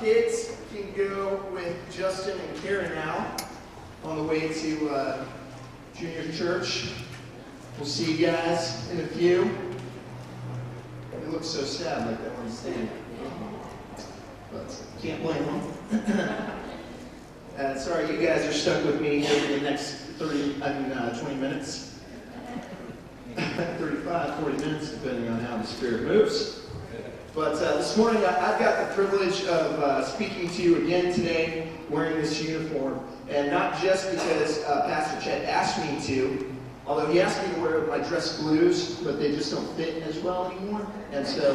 Kids can go with Justin and Karen now on the way to junior church. We'll see you guys in a few. They look so sad, like they want to stand. But can't blame them. Sorry, you guys are stuck with me here for the next 20 minutes. 35, 40 minutes, depending on how the Spirit moves. But this morning, I've got the privilege of speaking to you again today, wearing this uniform. And not just because Pastor Chet asked me to, although he asked me to wear my dress blues, but they just don't fit as well anymore. And so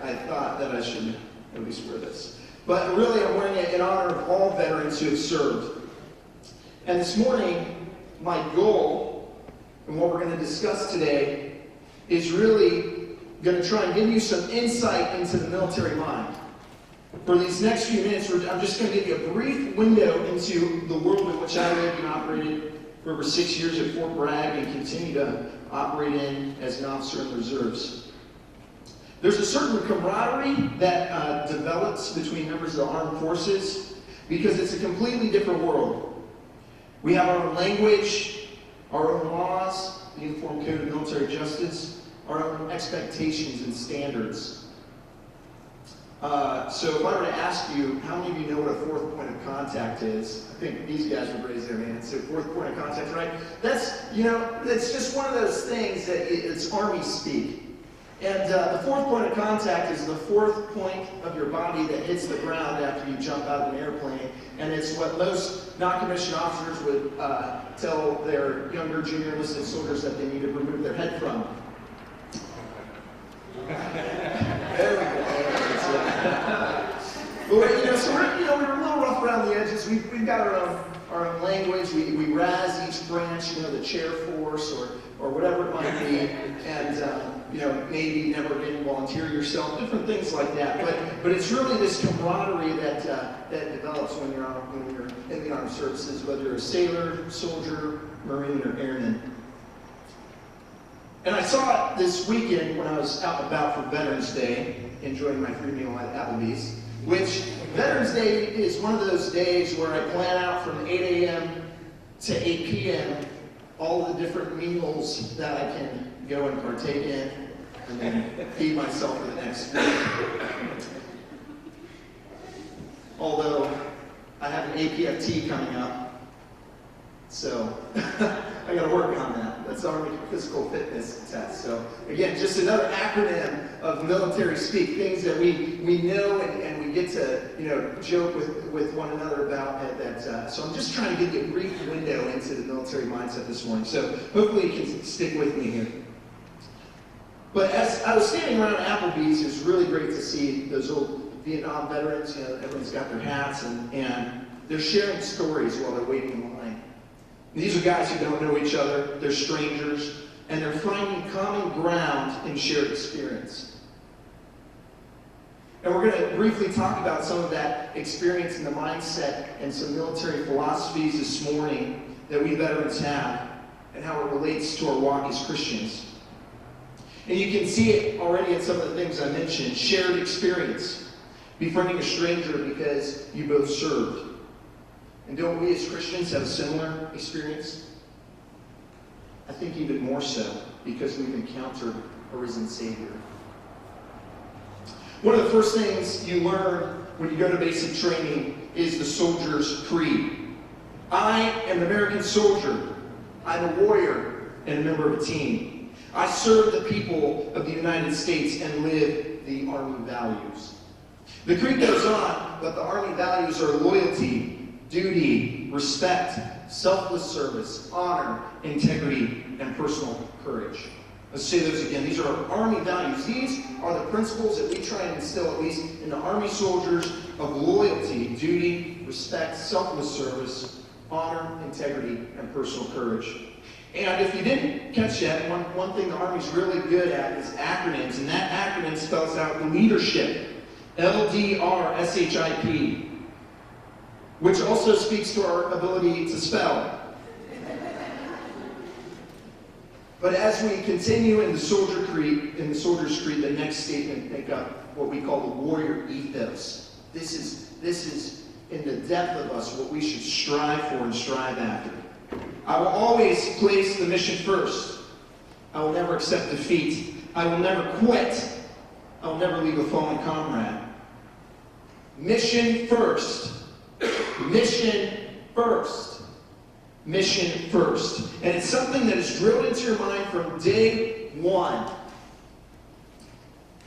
I thought that I should at least wear this. But really, I'm wearing it in honor of all veterans who have served. And this morning, my goal, and what we're going to discuss today, is really going to try and give you some insight into the military mind. For these next few minutes, I'm just going to give you a brief window into the world in which I lived and operated for over 6 years at Fort Bragg and continue to operate in as an officer in the reserves. There's a certain camaraderie that develops between members of the armed forces because it's a completely different world. We have our own language, our own laws, the Uniform Code of Military Justice, our own expectations and standards. So if I were to ask you, how many of you know what a fourth point of contact is? I think these guys would raise their hands. So fourth point of contact, right? That's just one of those things that it's Army speak. And the fourth point of contact is the fourth point of your body that hits the ground after you jump out of an airplane. And it's what most non-commissioned officers would tell their younger junior enlisted soldiers that they need to remove their head from. There we go. But so we're a little rough around the edges. We've got our own language. We razz each branch, the chair force or whatever it might be, and maybe never again volunteer yourself, different things like that. But it's really this camaraderie that develops when you're in the armed services, whether you're a sailor, soldier, Marine, or airman. And I saw it this weekend when I was out and about for Veterans Day, enjoying my free meal at Applebee's, which Veterans Day is one of those days where I plan out from 8 a.m. to 8 p.m. all the different meals that I can go and partake in and then feed myself for the next week. Although I have an APFT coming up, so I got to work on that. That's Army Physical Fitness Test. So again, just another acronym of military speak, things that we know and we get to joke with one another about. So I'm just trying to give you a brief window into the military mindset this morning. So hopefully you can stick with me here. But as I was standing around Applebee's, it was really great to see those old Vietnam veterans. Everyone's got their hats and they're sharing stories while they're waiting in line. These are guys who don't know each other, they're strangers, and they're finding common ground in shared experience. And we're going to briefly talk about some of that experience and the mindset and some military philosophies this morning that we veterans have and how it relates to our walk as Christians. And you can see it already in some of the things I mentioned. Shared experience, befriending a stranger because you both served. And don't we as Christians have a similar experience? I think even more so because we've encountered a risen Savior. One of the first things you learn when you go to basic training is the soldier's creed. I am an American soldier. I'm a warrior and a member of a team. I serve the people of the United States and live the Army values. The creed goes on, but the Army values are loyalty, duty, respect, selfless service, honor, integrity, and personal courage. Let's say those again. These are our Army values. These are the principles that we try and instill, at least in the Army soldiers, of loyalty, duty, respect, selfless service, honor, integrity, and personal courage. And if you didn't catch that, one thing the Army's really good at is acronyms, and that acronym spells out leadership, LDRSHIP, which also speaks to our ability to spell. But as we continue in the Soldier's Creed, the next statement make up what we call the warrior ethos. This is in the depth of us what we should strive for and strive after. I will always place the mission first. I will never accept defeat. I will never quit. I will never leave a fallen comrade. Mission first. Mission first. Mission first. And it's something that is drilled into your mind from day one.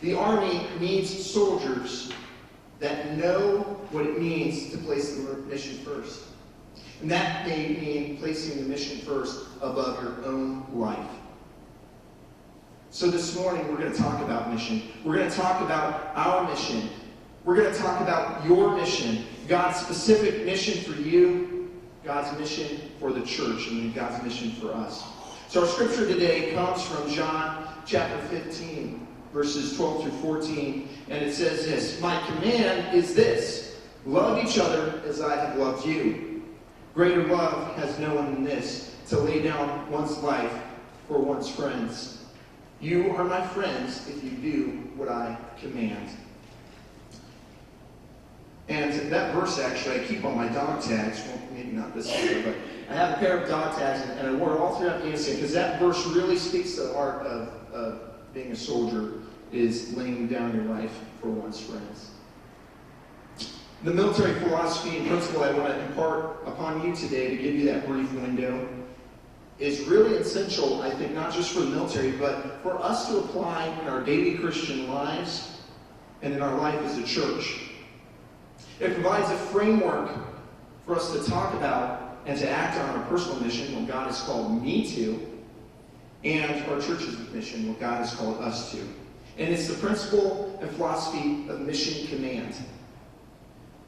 The Army needs soldiers that know what it means to place the mission first. And that may mean placing the mission first above your own life. So this morning we're going to talk about mission. We're going to talk about our mission. We're going to talk about your mission, God's specific mission for you, God's mission for the church, and then God's mission for us. So our scripture today comes from John chapter 15, verses 12 through 14, and it says this: "My command is this, love each other as I have loved you. Greater love has no one than this, to lay down one's life for one's friends. You are my friends if you do what I command." And that verse, actually, I keep on my dog tags. Well, maybe not this year, but I have a pair of dog tags, and I wore it all through Afghanistan, because that verse really speaks to the heart of being a soldier, is laying down your life for one's friends. The military philosophy and principle I want to impart upon you today, to give you that brief window, is really essential, I think, not just for the military, but for us to apply in our daily Christian lives and in our life as a church. It provides a framework for us to talk about and to act on our personal mission, what God has called me to, and our church's mission, what God has called us to. And it's the principle and philosophy of mission command.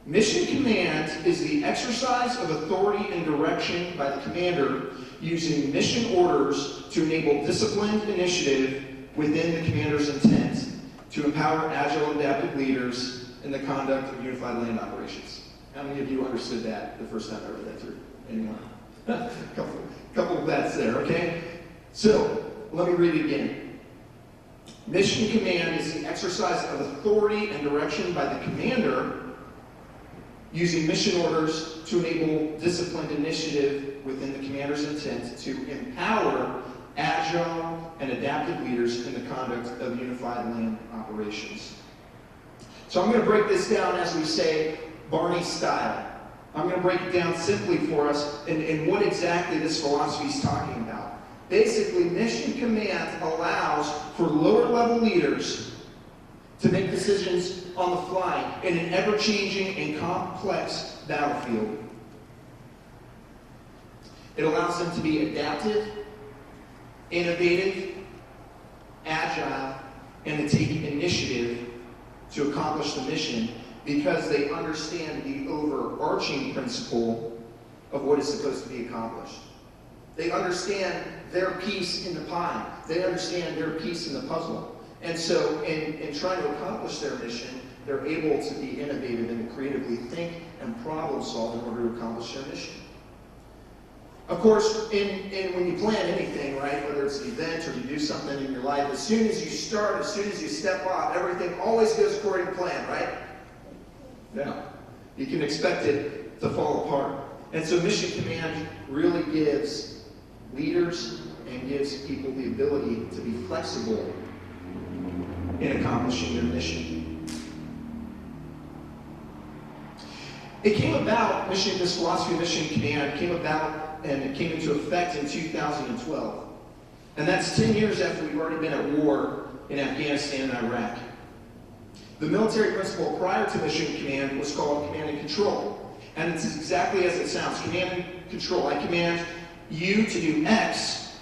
Mission command is the exercise of authority and direction by the commander using mission orders to enable disciplined initiative within the commander's intent to empower agile and adaptive leaders in the conduct of unified land operations. How many of you understood that the first time I read that through? Anyone? couple of bets there, okay? So, let me read it again. Mission command is the exercise of authority and direction by the commander using mission orders to enable disciplined initiative within the commander's intent to empower agile and adaptive leaders in the conduct of unified land operations. So I'm going to break this down, as we say, Barney style. I'm going to break it down simply for us and what exactly this philosophy is talking about. Basically, mission command allows for lower level leaders to make decisions on the fly in an ever-changing and complex battlefield. It allows them to be adaptive, innovative, agile, and to take initiative to accomplish the mission, because they understand the overarching principle of what is supposed to be accomplished. They understand their piece in the pie. They understand their piece in the puzzle. And so in trying to accomplish their mission, they're able to be innovative and to creatively think and problem solve in order to accomplish their mission. Of course, when you plan anything, right, whether it's an event or you do something in your life, as soon as you start, as soon as you step off, everything always goes according to plan, right? No. You can expect it to fall apart. And so mission command really gives leaders and gives people the ability to be flexible in accomplishing their mission. It came about, this philosophy of mission command came about and it came into effect in 2012. And that's 10 years after we've already been at war in Afghanistan and Iraq. The military principle prior to mission command was called command and control. And it's exactly as it sounds, command and control. I command you to do X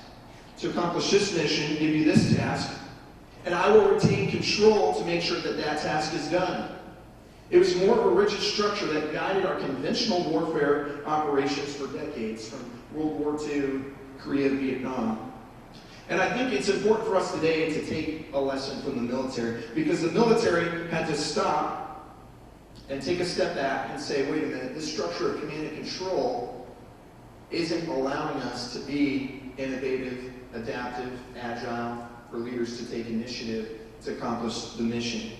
to accomplish this mission, give you this task, and I will retain control to make sure that that task is done. It was more of a rigid structure that guided our conventional warfare operations for decades, from World War II, Korea, Vietnam. And I think it's important for us today to take a lesson from the military, because the military had to stop and take a step back and say, wait a minute, this structure of command and control isn't allowing us to be innovative, adaptive, agile, for leaders to take initiative to accomplish the mission.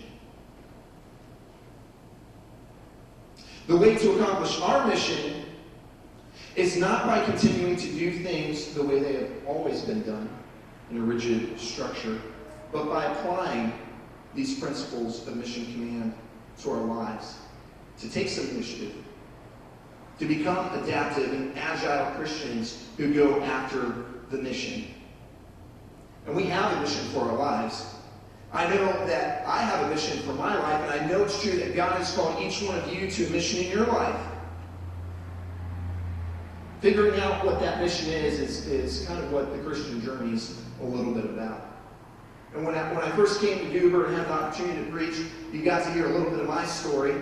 The way to accomplish our mission is not by continuing to do things the way they have always been done in a rigid structure, but by applying these principles of mission command to our lives, to take some initiative, to become adaptive and agile Christians who go after the mission. And we have a mission for our lives. I know that I have a mission for my life, and I know it's true that God has called each one of you to a mission in your life. Figuring out what that mission is kind of what the Christian journey is a little bit about. And when I first came to Dueber and had the opportunity to preach, you got to hear a little bit of my story.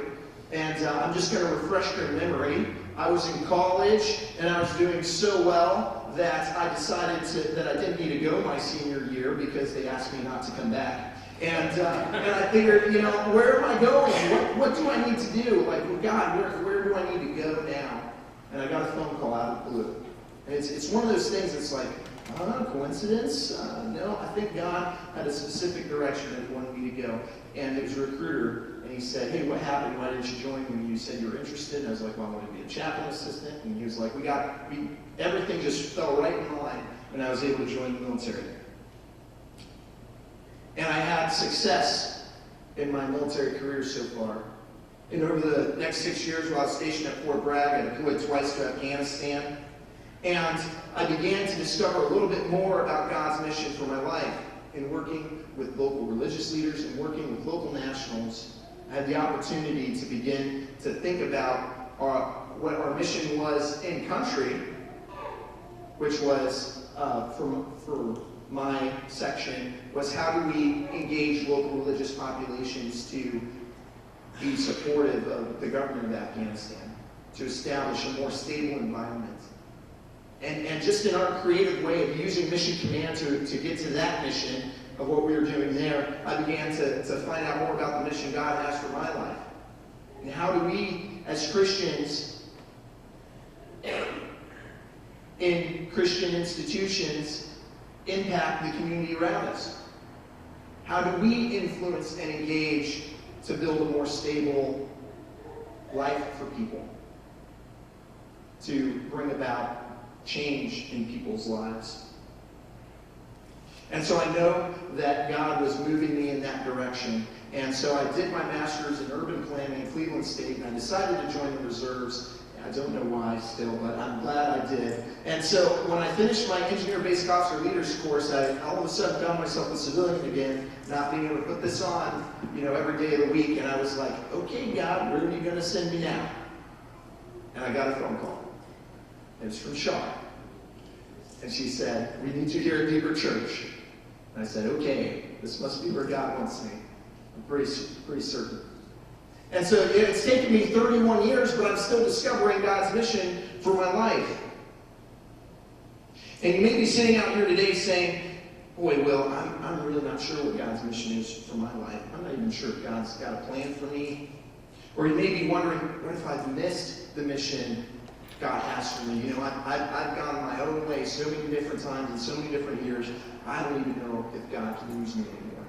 And I'm just going to refresh your memory. I was in college, and I was doing so well that I decided that I didn't need to go my senior year because they asked me not to come back. And I figured, where am I going? What do I need to do? Like, well, God, where do I need to go now? And I got a phone call out of the blue. And it's one of those things that's like, coincidence? No, I think God had a specific direction that he wanted me to go. And it was a recruiter, and he said, hey, what happened? Why didn't you join when you said you were interested? And I was like, well, I want to be a chaplain assistant. And he was like, everything just fell right in line, and I was able to join the military. And I had success in my military career so far. And over the next 6 years, while I was stationed at Fort Bragg, I deployed twice to Afghanistan. And I began to discover a little bit more about God's mission for my life. In working with local religious leaders and working with local nationals, I had the opportunity to begin to think about what our mission was in country, which was, for my section, was how do we engage local religious populations to be supportive of the government of Afghanistan, to establish a more stable environment. And just in our creative way of using Mission Command to get to that mission of what we were doing there, I began to find out more about the mission God has for my life. And how do we, as Christians, in Christian institutions, impact the community around us? How do we influence and engage to build a more stable life for people? To bring about change in people's lives. And so I know that God was moving me in that direction. And so I did my master's in urban planning in Cleveland State, and I decided to join the reserves. I don't know why still, but I'm glad I did. And so when I finished my engineer basic officer leaders course, I all of a sudden found myself a civilian again, not being able to put this on, every day of the week. And I was like, okay, God, where are you going to send me now? And I got a phone call. It was from Shaw. And she said, we need you here at Dueber Church. And I said, okay, this must be where God wants me. I'm pretty certain. And so it's taken me 31 years, but I'm still discovering God's mission for my life. And you may be sitting out here today saying, boy, Will, I'm really not sure what God's mission is for my life. I'm not even sure if God's got a plan for me. Or you may be wondering, what if I've missed the mission God has for me? I've gone my own way so many different times in so many different years. I don't even know if God can use me anymore.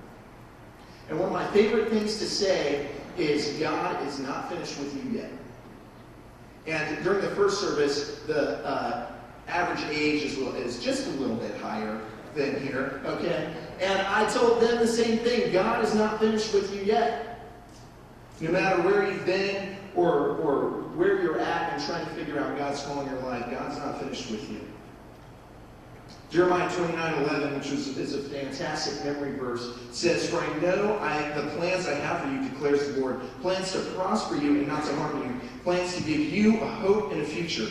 And one of my favorite things to say is God is not finished with you yet. And during the first service, the average age is just a little bit higher than here, okay? And I told them the same thing. God is not finished with you yet. No matter where you've been or where you're at and trying to figure out God's call in your life, God's not finished with you. Jeremiah 29:11, which is a fantastic memory verse, says, for I know the plans I have for you, declares the Lord, plans to prosper you and not to harm you, plans to give you a hope and a future.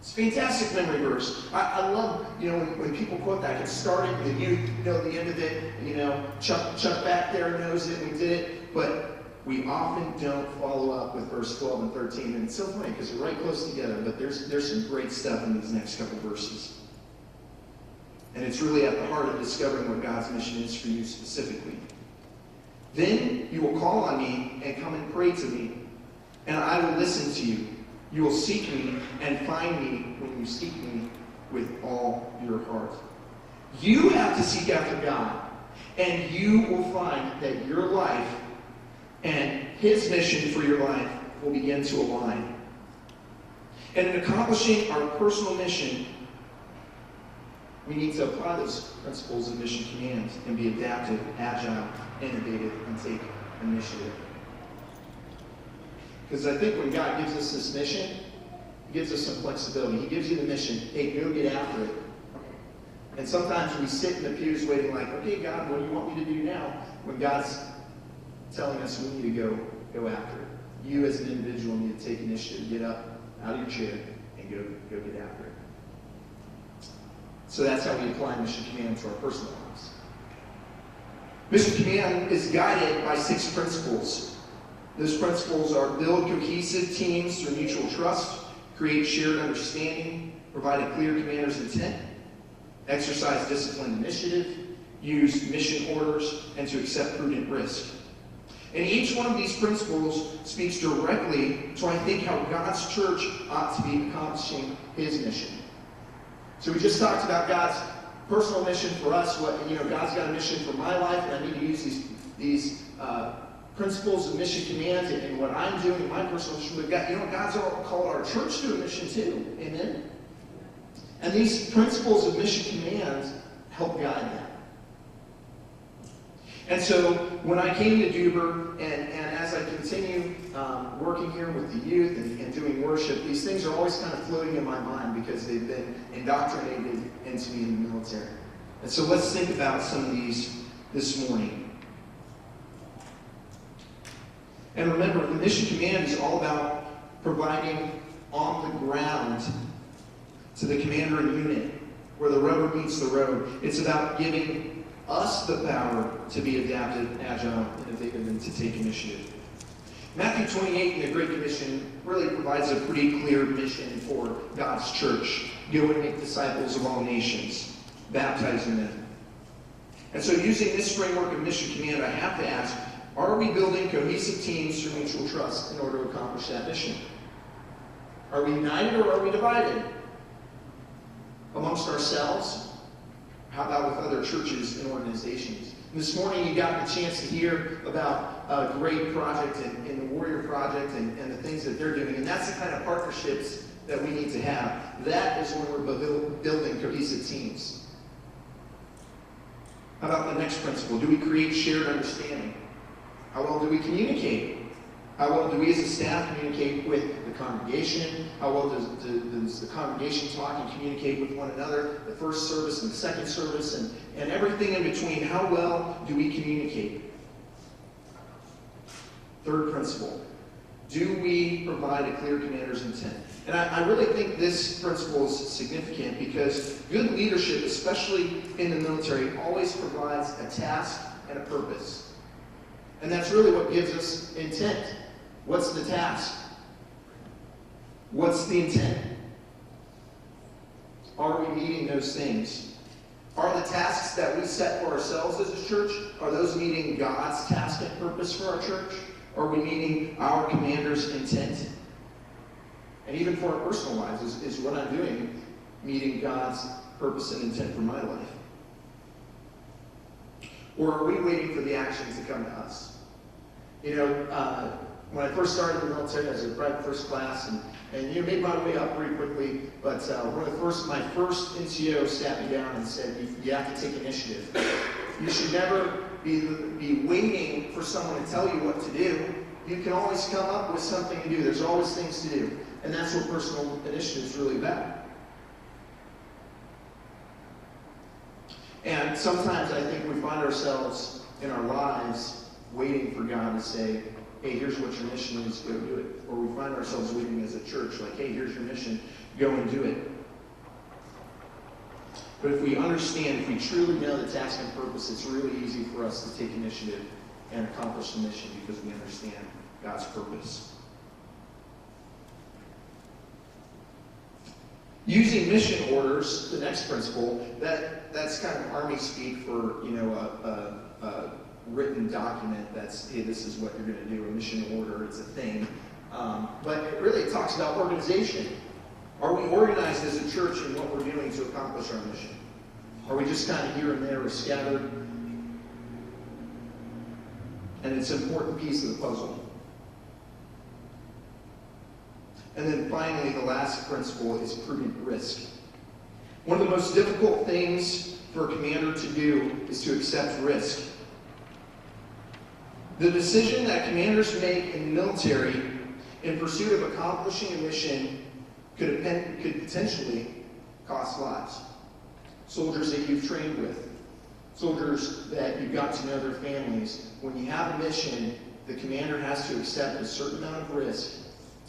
It's a fantastic memory verse. I love, when people quote that. I can start it, the youth know the end of it, Chuck back there knows it, we did it, but we often don't follow up with verse 12 and 13. And it's so funny because they're right close together, but there's some great stuff in these next couple verses. And it's really at the heart of discovering what God's mission is for you specifically. Then you will call on me and come and pray to me, and I will listen to you. You will seek me and find me when you seek me with all your heart. You have to seek after God, and you will find that your life and His mission for your life will begin to align. And in accomplishing our personal mission, we need to apply those principles of mission command and be adaptive, agile, innovative, and take initiative. Because I think when God gives us this mission, He gives us some flexibility. He gives you the mission. Hey, go get after it. And sometimes we sit in the pews waiting like, okay, God, what do you want me to do now? When God's telling us we need to go after it. You as an individual need to take initiative, get up out of your chair, and go get after it. So that's how we apply mission command to our personal lives. Mission command is guided by 6 principles. Those principles are build cohesive teams through mutual trust, create shared understanding, provide a clear commander's intent, exercise disciplined initiative, use mission orders, and to accept prudent risk. And each one of these principles speaks directly to, I think, how God's church ought to be accomplishing His mission. So we just talked about God's personal mission for us. God's got a mission for my life, and I need to use these principles of mission command and what I'm doing in my personal mission. But God's called our church to a mission too. Amen? And these principles of mission command help guide that. And so when I came to Dueber, and as I continue working here with the youth and doing worship, these things are always kind of floating in my mind because they've been indoctrinated into me in the military. And so let's think about some of these this morning. And remember, the mission command is all about providing on the ground to the commander and unit where the rubber meets the road. It's about giving us the power to be adaptive, agile, innovative, and to take initiative. Matthew 28 in the Great Commission really provides a pretty clear mission for God's church. Go and make disciples of all nations, baptizing them. And so using this framework of mission command, I have to ask, are we building cohesive teams through mutual trust in order to accomplish that mission? Are we united or are we divided? Amongst ourselves? How about with other churches and organizations? And this morning you got the chance to hear about a great project in the Warrior Project and the things that they're doing. And that's the kind of partnerships that we need to have. That is when we're building cohesive teams. How about the next principle? Do we create shared understanding? How well do we communicate? How well do we as a staff communicate with the congregation? How well does the congregation talk and communicate with one another? The first service and the second service and everything in between. How well do we communicate? Third principle. Do we provide a clear commander's intent? And I really think this principle is significant because good leadership, especially in the military, always provides a task and a purpose. And that's really what gives us intent. What's the task? What's the intent? Are we meeting those things? Are the tasks that we set for ourselves as a church, are those meeting God's task and purpose for our church? Are we meeting our commander's intent? And even for our personal lives, is what I'm doing meeting God's purpose and intent for my life? Or are we waiting for the actions to come to us? When I first started in the military, I was a private first class, and made my way up pretty quickly. But my first NCO sat me down and said, "You have to take initiative. You should never be waiting for someone to tell you what to do. You can always come up with something to do. There's always things to do, and that's what personal initiative is really about." And sometimes I think we find ourselves in our lives waiting for God to say, "Hey, here's what your mission is, go do it." Or we find ourselves waiting as a church, like, "Hey, here's your mission, go and do it." But if we understand, if we truly know the task and purpose, it's really easy for us to take initiative and accomplish the mission because we understand God's purpose. Using mission orders, the next principle, that's kind of Army speak for a written document that's, hey, this is what you're going to do, a mission order, it's a thing. But it really talks about organization. Are we organized as a church in what we're doing to accomplish our mission? Are we just kind of here and there or scattered? And it's an important piece of the puzzle. And then finally, the last principle is prudent risk. One of the most difficult things for a commander to do is to accept risk. The decision that commanders make in the military in pursuit of accomplishing a mission could potentially cost lives. Soldiers that you've trained with, soldiers that you've got to know their families. When you have a mission, the commander has to accept a certain amount of risk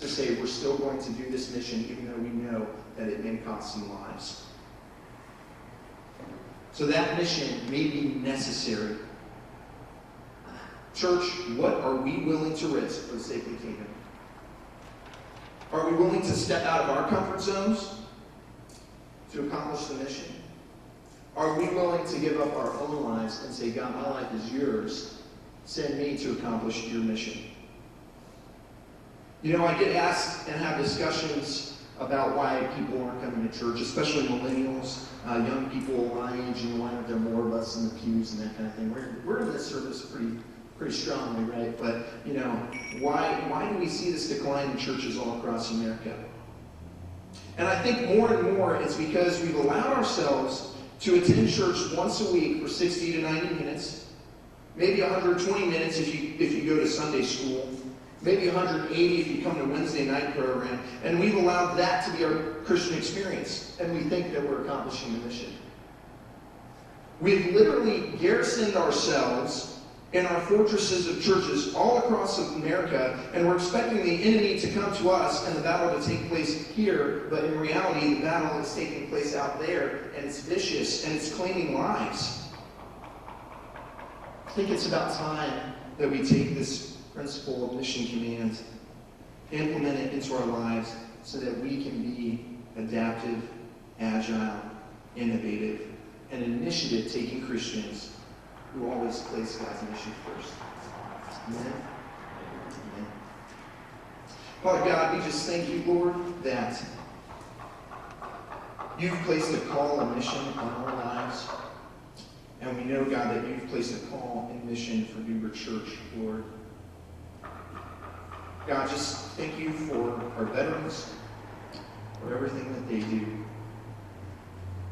to say, we're still going to do this mission even though we know that it may cost some lives. So that mission may be necessary. Church, what are we willing to risk for the sake of the kingdom? Are we willing to step out of our comfort zones to accomplish the mission? Are we willing to give up our own lives and say, God, my life is yours. Send me to accomplish your mission. You know, I get asked and have discussions about why people aren't coming to church, especially millennials, young people my age, and why aren't there more of us in the pews and that kind of thing. We're in this service pretty strongly, right? But, you know, why do we see this decline in churches all across America? And I think more and more it's because we've allowed ourselves to attend church once a week for 60 to 90 minutes, maybe 120 minutes if you go to Sunday school, maybe 180 if you come to Wednesday night program, and we've allowed that to be our Christian experience, and we think that we're accomplishing the mission. We've literally garrisoned ourselves in our fortresses of churches all across America, and we're expecting the enemy to come to us and the battle to take place here, but in reality, the battle is taking place out there, and it's vicious, and it's claiming lives. I think it's about time that we take this principle of mission command, implement it into our lives so that we can be adaptive, agile, innovative, and initiative-taking Christians who always place God's mission first. Amen? Amen. Father God, we just thank you, Lord, that you've placed a call and mission on our lives. And we know, God, that you've placed a call and mission for Dueber Church, Lord. God, just thank you for our veterans, for everything that they do,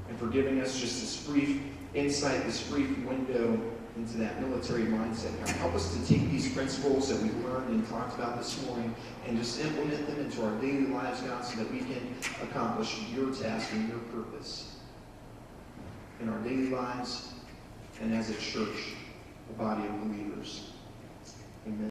and for giving us just this brief insight, this brief window into that military mindset. God, help us to take these principles that we've learned and talked about this morning and just implement them into our daily lives, God, so that we can accomplish your task and your purpose in our daily lives and as a church, a body of believers. Amen.